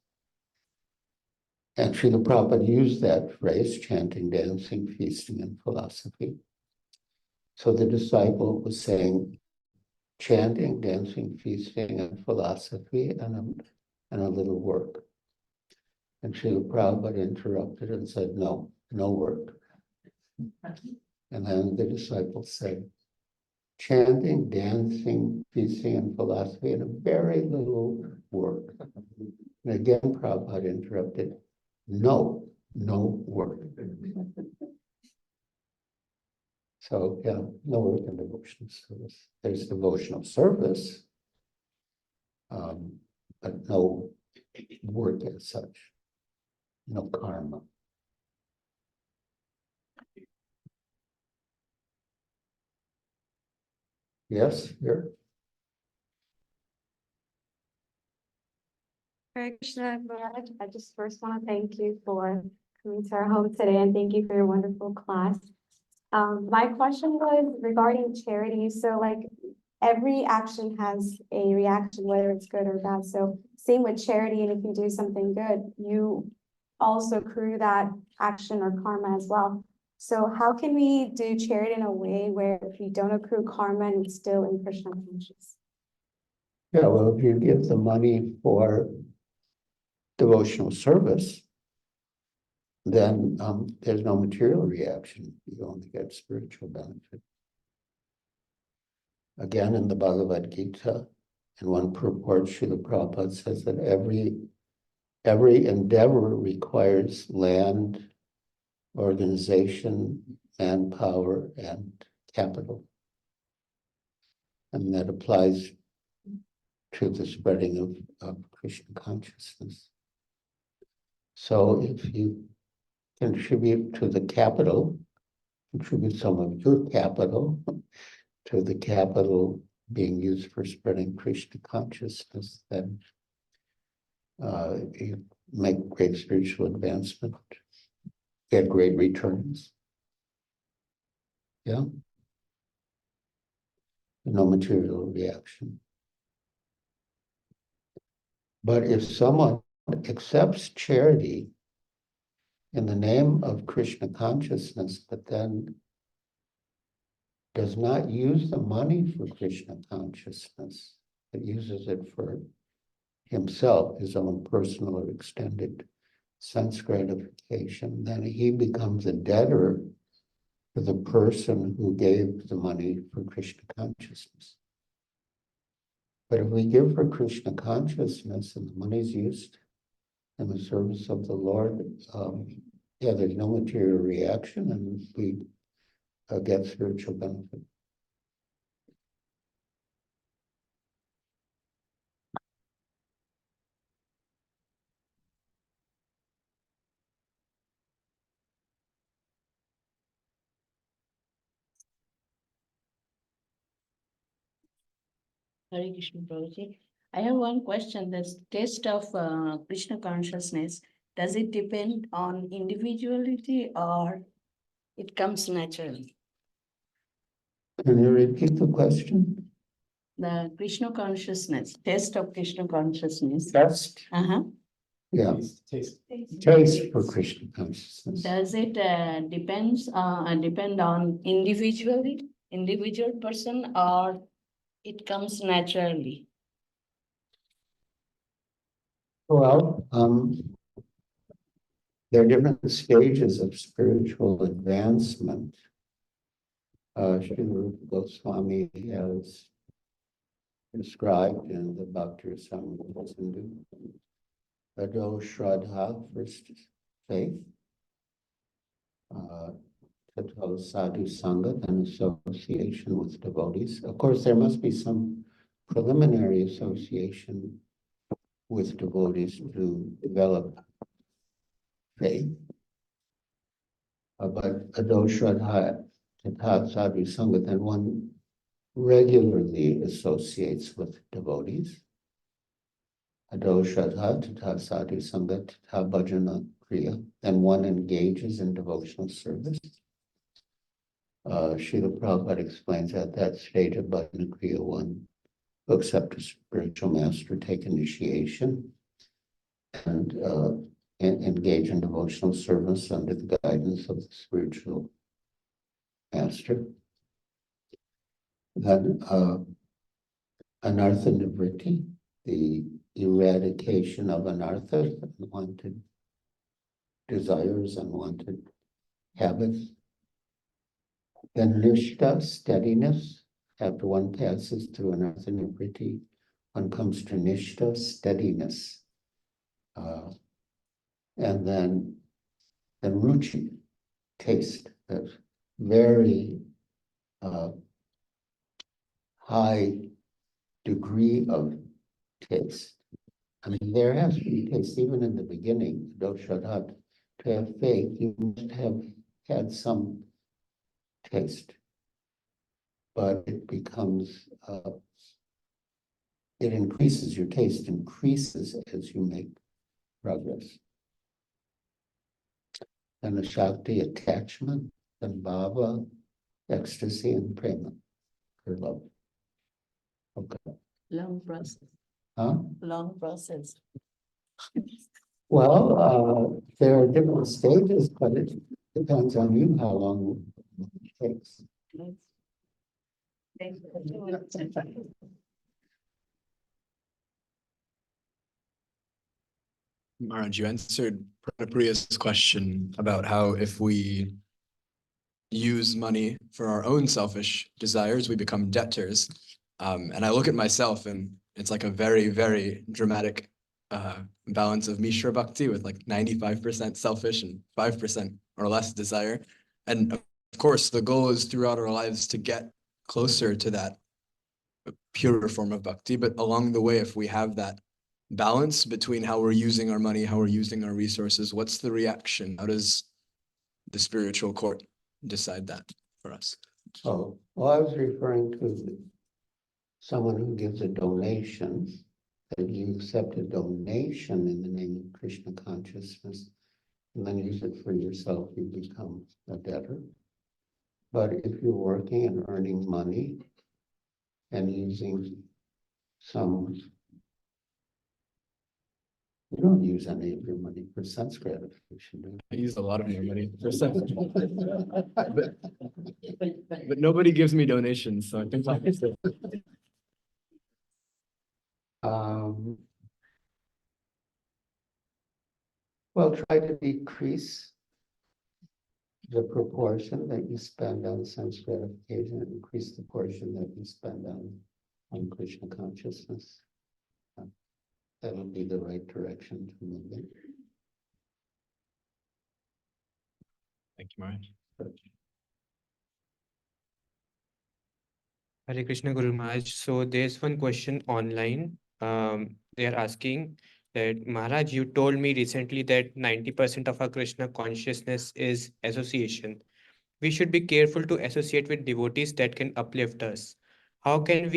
and Srila Prabhupada used that phrase, chanting, dancing, feasting, and philosophy. So the disciple was saying, chanting, dancing, feasting, and philosophy, and a little work. And Srila Prabhupada interrupted and said, no, no work. And then the disciple said, chanting, dancing, feasting, and philosophy, and a very little work. And again, Prabhupada interrupted, no work. So, yeah, no work in devotional service. There's devotional service, but no work as such, no karma. Yes, here. Hare Krishna, Maharaj. I just first want to thank you for coming to our home today and thank you for your wonderful class. My question was regarding charity. So like every action has a reaction, whether it's good or bad. So same with charity, and if you do something good, you also accrue that action or karma as well. So how can we do charity in a way where we don't accrue karma and it's still in Krishna conscious? Yeah, well, if you give the money for devotional service, then there's no material reaction. You only get spiritual benefit. Again, in the Bhagavad Gita, in one purport, Srila Prabhupada says that every endeavor requires land, organization, manpower, and capital. And that applies to the spreading of Krishna consciousness. So if you contribute to the capital, contribute some of your capital to the capital being used for spreading Krishna consciousness, then you make great spiritual advancement, get great returns. Yeah. No material reaction. But if someone accepts charity in the name of Krishna consciousness, but then does not use the money for Krishna consciousness, but uses it for himself, his own personal or extended sense gratification, then he becomes a debtor to the person who gave the money for Krishna consciousness. But if we give for Krishna consciousness and the money is used in the service of the Lord, yeah, there's no material reaction and we get spiritual benefit. Hare Krishna Prabhuji. I have one question. The taste of Krishna consciousness, does it depend on individuality or it comes naturally? Can you repeat the question? The Krishna consciousness, taste of Krishna consciousness. Test? Uh-huh. Yeah, Taste. taste for Krishna consciousness. Does it depend on individual person, or it comes naturally? Well, there are different stages of spiritual advancement. Srila Goswami has described in the Bhakti Rasamrita Sindhu. Ado Shraddha, first faith. Tato Sadhu Sangha, then association with devotees. Of course, there must be some preliminary association with devotees to develop faith. But Ado Shraddha, Tato Sadhu Sangha, then one regularly associates with devotees. Ado Shraddha, Tato Sadhu Sangha, Tato Bhajana Kriya, then one engages in devotional service. Srila Prabhupada explains at that stage of Bhajana Kriya, one to accept a spiritual master, take initiation, and engage in devotional service under the guidance of the spiritual master. Then anartha nivritti, the eradication of anartha, unwanted desires, unwanted habits. Then nishta, steadiness. After one passes through anartha nivritti, one comes to nishta, steadiness. And then ruchi, taste, that very high degree of taste. I mean, there has to be taste, even in the beginning, doshadat. To have faith, you must have had some taste. But it becomes, it increases, your taste increases as you make progress. And the Shakti, attachment, and bhava, ecstasy, and prema, or love. Okay. Long process. Huh? Long process. Well, there are different stages, but it depends on you how long it takes. Maharaj, you answered Pranapriya's question about how if we use money for our own selfish desires, we become debtors. And I look at myself and it's like a very, very dramatic balance of Mishra Bhakti with like 95% selfish and 5% or less desire. And of course, the goal is throughout our lives to get closer to that purer form of bhakti. But along the way, if we have that balance between how we're using our money, how we're using our resources, what's the reaction? How does the spiritual court decide that for us? Oh, well, I was referring to someone who gives a donation, that you accept a donation in the name of Krishna consciousness, and then use it for yourself, you become a debtor. But if you're working and earning money and using some, you don't use any of your money for sense gratification, do I use a lot of my money for stuff, you? but nobody gives me donations, so I think like Um, well, try to decrease the proportion that you spend on sense gratification and increase the portion that you spend on Krishna consciousness. That would be the right direction to move in. Thank you, Maharaj. Hare Krishna Guru Maharaj. So there's one question online. They are asking that Maharaj, you told me recently that 90% of our Krishna consciousness is association. We should be careful to associate with devotees that can uplift us. How can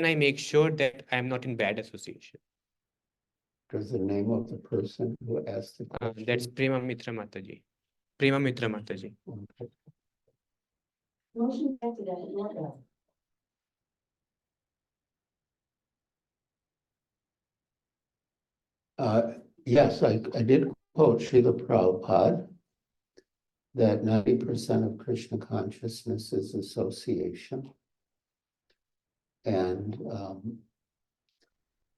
I make sure that I am not in bad association? Does the name of the person who asked the question? That's Prema Mitra Mataji. Prema Mitra Mataji. Okay. Yes, I did quote Srila Prabhupada that 90% of Krishna consciousness is association. And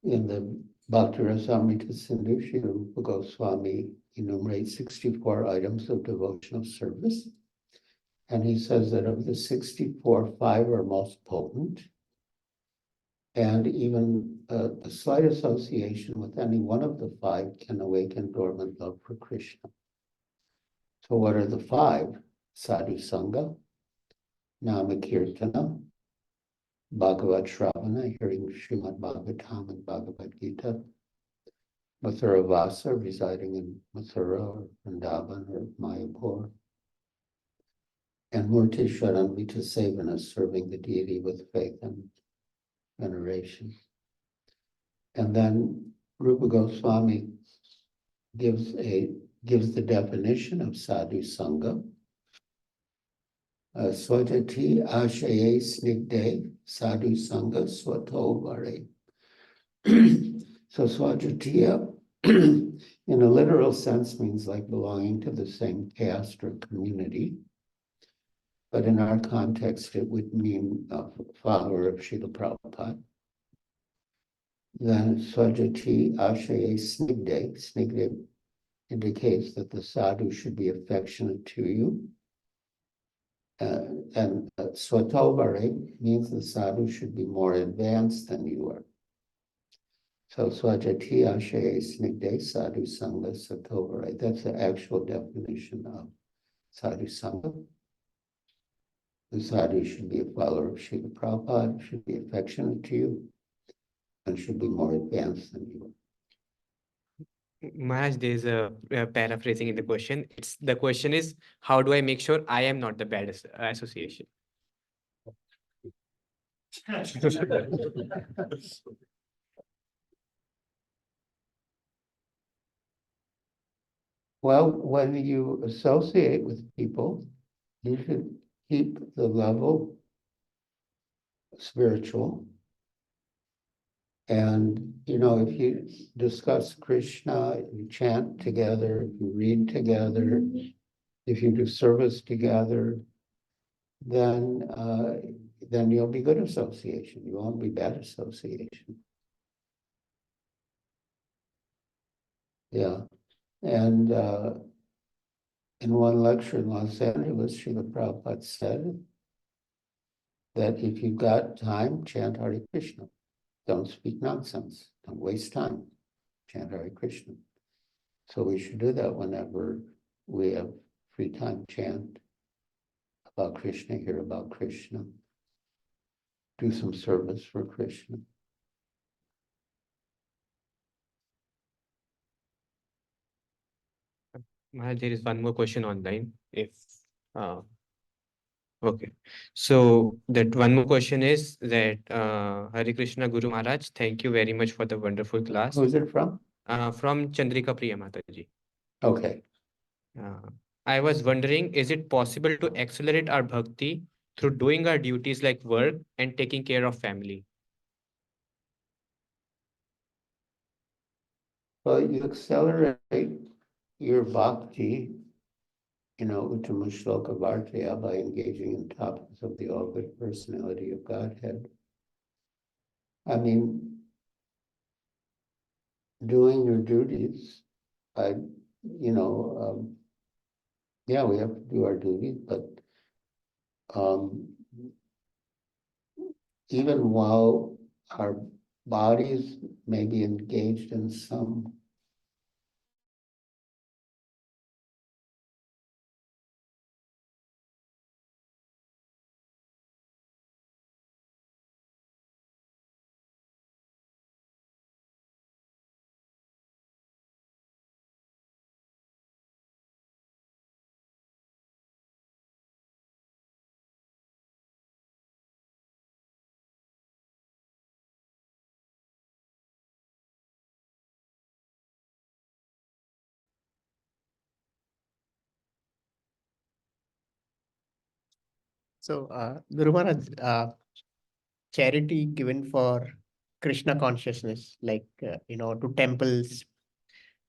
in the Bhaktirasamrita Sindhu, Sri Rupa Goswami enumerates 64 items of devotional service. And he says that of the 64, 5 are most potent. And even a slight association with any one of the 5 can awaken dormant love for Krishna. So what are the 5? Sadhu Sangha, Nama Kirtana, Bhagavad Shravana, hearing Srimad Bhagavatam and Bhagavad Gita, Mathura Vasa, residing in Mathura or Vrindavan or Mayapur, and Murti Sharanvita Sevana, serving the deity with faith and veneration. And then Rupa Goswami gives the definition of sadhu sangha. Swajati ashaye snigde sadhu sangha swato vare. So swajatiya in a literal sense means like belonging to the same caste or community. But in our context, it would mean a follower of Srila Prabhupada. Then Swajati Ashaye Snigde. Snigde indicates that the sadhu should be affectionate to you. And Swatovare means the sadhu should be more advanced than you are. So Swajati Ashaye Snigde Sadhu Sangha Satovare. That's the actual definition of sadhu sangha. The sadhu should be a follower of Srila Prabhupada, should be affectionate to you, and should be more advanced than you. Maharaj, there's a paraphrasing in the question. The question is, how do I make sure I am not the bad association? Well, when you associate with people, you should keep the level spiritual And, if you discuss Krishna, you chant together, you read together, if you do service together, then you'll be good association. You won't be bad association. Yeah. And in one lecture in Los Angeles, Srila Prabhupada said that if you've got time, chant Hare Krishna. Don't speak nonsense. Don't waste time. Chant Hare Krishna. So we should do that whenever we have free time. Chant about Krishna, hear about Krishna, do some service for Krishna. Maharaj, there is one more question online. If uh, okay, so that one more question is that Hare Krishna Guru Maharaj, thank you very much for the wonderful class. Who is it from? From Chandrika Priya Mataji. Okay. I was wondering, is it possible to accelerate our bhakti through doing our duties like work and taking care of family? Well, you accelerate your bhakti, Uttama Shloka Vartaya, by engaging in topics of the all-good personality of Godhead. I mean, doing your duties, yeah, we have to do our duties, but even while our bodies may be engaged in some So, Guru Maharaj, charity given for Krishna consciousness, like, to temples.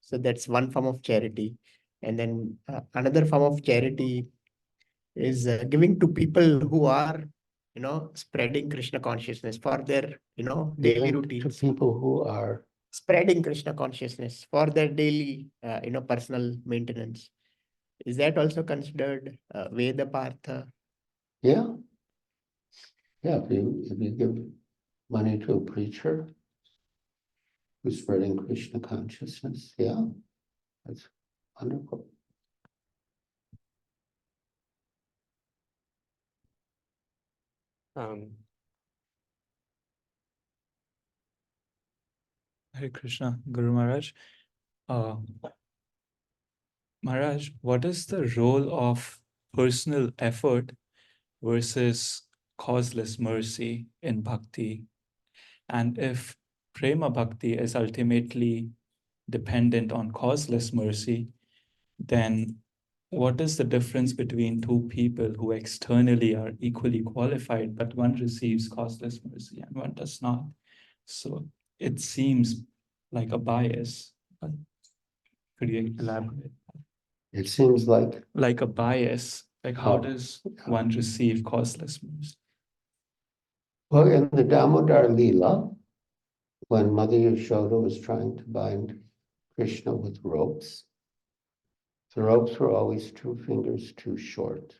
So that's one form of charity. And then another form of charity is giving to people who are, spreading Krishna consciousness for their, daily giving to routines. people who are Spreading Krishna consciousness for their daily, personal maintenance. Is that also considered Veda Partha? Yeah. Yeah, if you give money to a preacher who's spreading Krishna consciousness, yeah, that's wonderful. Um, Hare Krishna, Guru Maharaj. Uh, Maharaj, what is the role of personal effort versus causeless mercy in bhakti? And if prema bhakti is ultimately dependent on causeless mercy, then what is the difference between two people who externally are equally qualified, but one receives causeless mercy and one does not? So it seems like a bias, but could you elaborate? It seems Like a bias, like how Oh, does one receive causeless mercy? well, in the Damodar Leela, when Mother Yashoda was trying to bind Krishna with ropes, the ropes were always 2 fingers too short.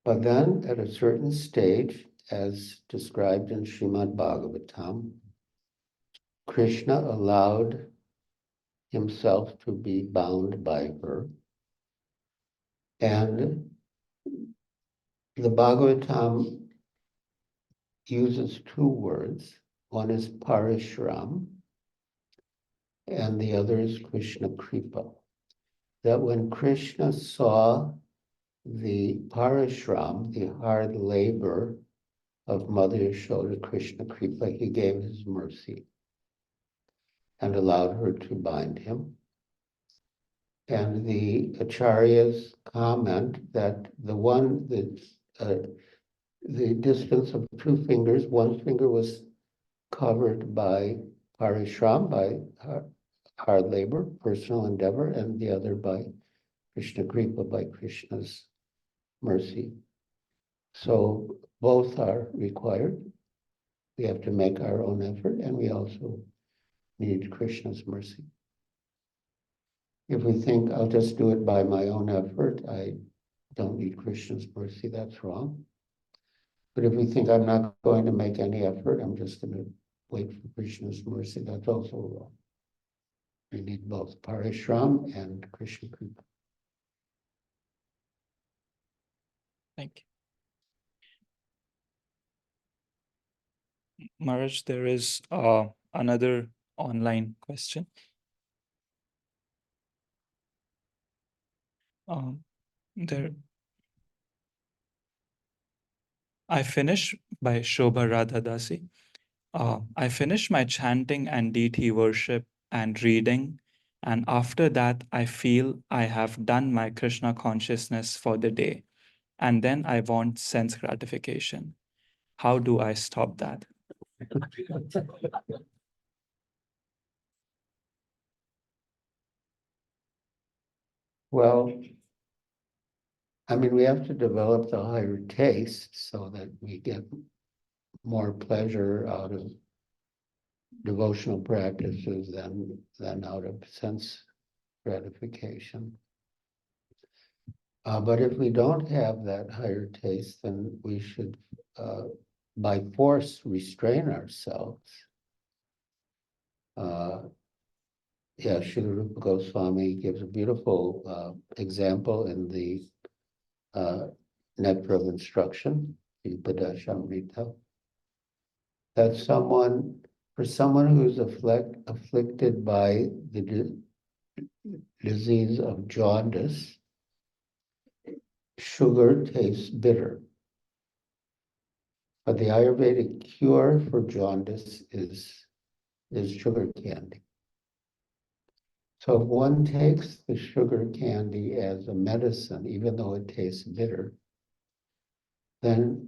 But then at a certain stage, as described in Srimad Bhagavatam, Krishna allowed himself to be bound by her. And the Bhagavatam uses 2 words. One is parishram, and the other is Krishna Kripa. That when Krishna saw the parishram, the hard labor of Mother Yashoda, Krishna Kripa, he gave his mercy and allowed her to bind him. And the acharyas comment that the distance of 2 fingers, one finger was covered by parishram, by hard labor, personal endeavor, and the other by Krishna Kripa, by Krishna's mercy. So both are required. We have to make our own effort, and we also need Krishna's mercy. If we think I'll just do it by my own effort, I don't need Krishna's mercy, that's wrong. But if we think I'm not going to make any effort, I'm just going to wait for Krishna's mercy, that's also wrong. We need both parishram and Krishna Kripa. Thank you. Maharaj, there is another online question. There, I finish by Shobha Radha Dasi. I finish my chanting and deity worship and reading, and after that, I feel I have done my Krishna consciousness for the day, and then I want sense gratification. How do I stop that? Well, I mean, we have to develop the higher taste so that we get more pleasure out of devotional practices than out of sense gratification. But if we don't have that higher taste, then we should, by force, restrain ourselves. Yeah, Srila Rupa Goswami gives a beautiful example in the Nectar of Instruction, the Upadeshamrita, that for someone who's afflicted by the disease of jaundice, sugar tastes bitter. But the Ayurvedic cure for jaundice is sugar candy. So if one takes the sugar candy as a medicine, even though it tastes bitter, then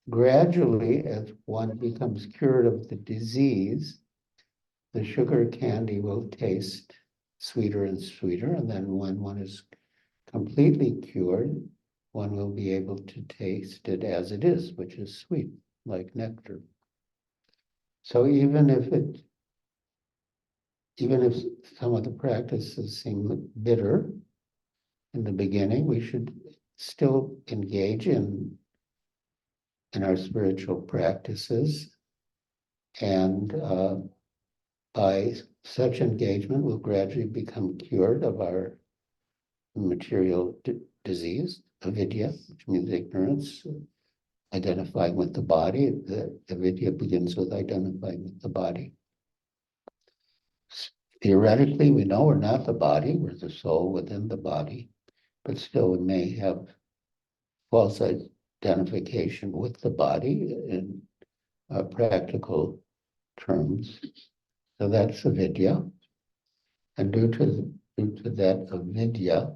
gradually, as one becomes cured of the disease, the sugar candy will taste sweeter and sweeter. And then when one is completely cured, one will be able to taste it as it is, which is sweet, like nectar. So even if some of the practices seem bitter in the beginning, we should still engage in our spiritual practices. And by such engagement, we'll gradually become cured of our material disease, avidya, which means ignorance, identifying with the body. The avidya begins with identifying with the body. Theoretically, we know we're not the body, we're the soul within the body, but still we may have false identification with the body in practical terms. So that's avidya. And due to that avidya,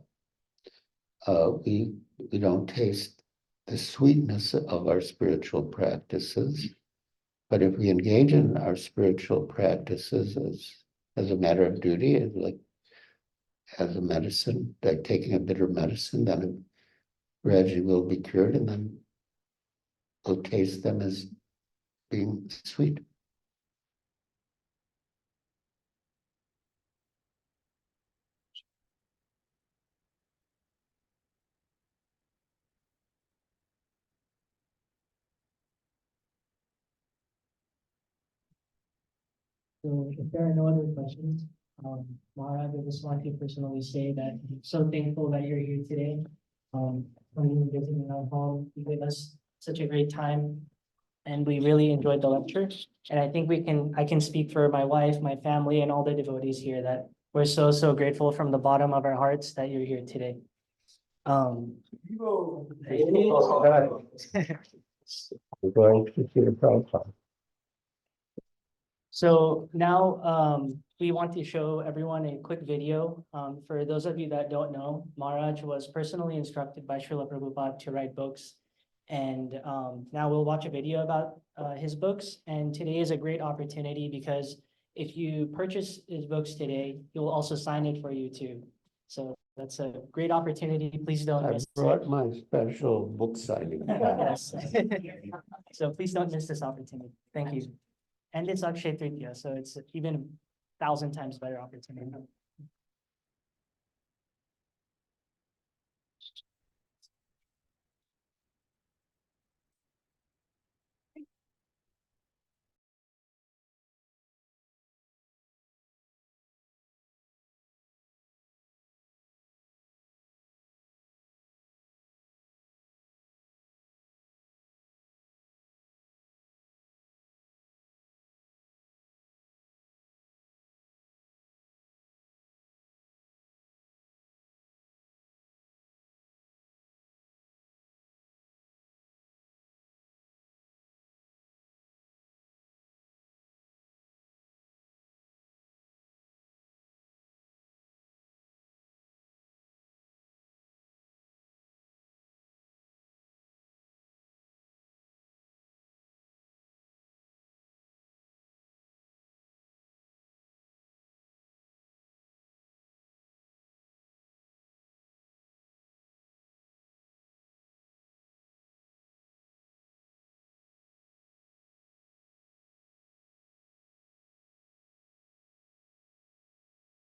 we don't taste the sweetness of our spiritual practices. But if we engage in our spiritual practices as a matter of duty, like as a medicine, like taking a bitter medicine, then it gradually will be cured, and then we'll taste them as being sweet. So if there are no other questions, Maharaj, I just want to personally say that I'm so thankful that you're here today. When you were visiting our home, you gave us such a great time and we really enjoyed the lecture. And I think I can speak for my wife, my family, and all the devotees here that we're so, so grateful from the bottom of our hearts that you're here today. We're going to see the Prabhupada. So now we want to show everyone a quick video. For those of you that don't know, Maharaj was personally instructed by Srila Prabhupada to write books. And now we'll watch a video about his books. And today is a great opportunity because if you purchase his books today, he will also sign it for you too. So that's a great opportunity. Please don't I miss it. brought my special book signing. Yes. So please don't miss this opportunity. Thank you. And it's Akshay Tritiya, so it's even 1,000 times better opportunity.